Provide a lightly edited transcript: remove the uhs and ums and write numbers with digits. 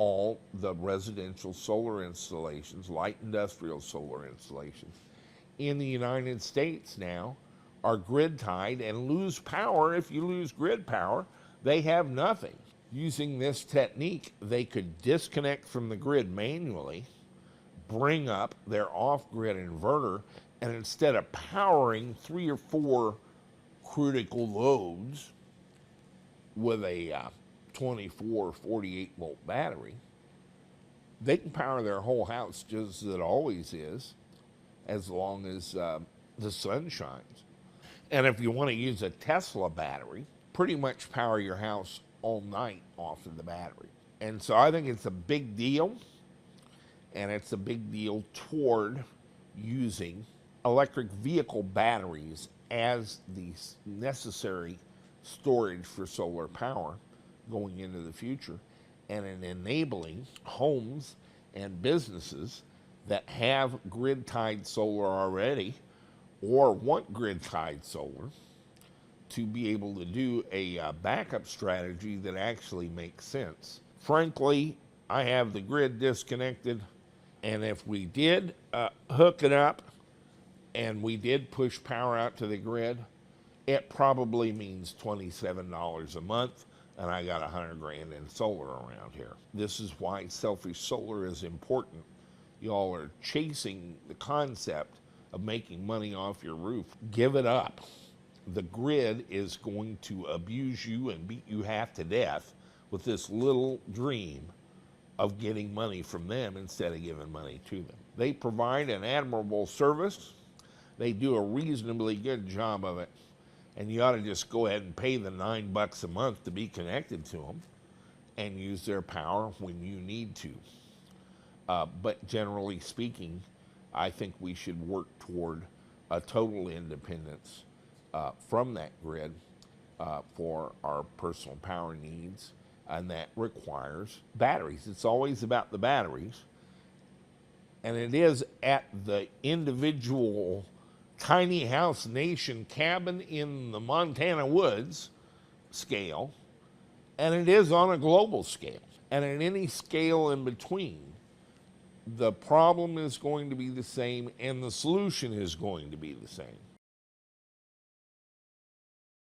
all the residential solar installations, light industrial solar installations in the United States now are grid tied and lose power. If you lose grid power, they have nothing. Using this technique, they could disconnect from the grid manually, bring up their off-grid inverter, and instead of powering 3 or 4 critical loads with a 24, 48 volt battery, they can power their whole house just as it always is, as long as the sun shines. And if you want to use a Tesla battery, pretty much power your house all night off of the battery. And so I think it's a big deal, and it's a big deal toward using electric vehicle batteries as the necessary storage for solar power going into the future, and in enabling homes and businesses that have grid-tied solar already or want grid-tied solar to be able to do a backup strategy that actually makes sense. Frankly, I have the grid disconnected, and if we did hook it up and we did push power out to the grid, it probably means $27 a month, and I got 100 grand in solar around here. This is why selfish solar is important. Y'all are chasing the concept of making money off your roof. Give it up. The grid is going to abuse you and beat you half to death with this little dream of getting money from them instead of giving money to them. They provide an admirable service. They do a reasonably good job of it. And you ought to just go ahead and pay the $9 a month to be connected to them and use their power when you need to. But generally speaking, I think we should work toward a total independence from that grid for our personal power needs, and that requires batteries. It's always about the batteries, and it is at the individual tiny house nation cabin in the Montana woods scale, and it is on a global scale. And at any scale in between, the problem is going to be the same and the solution is going to be the same.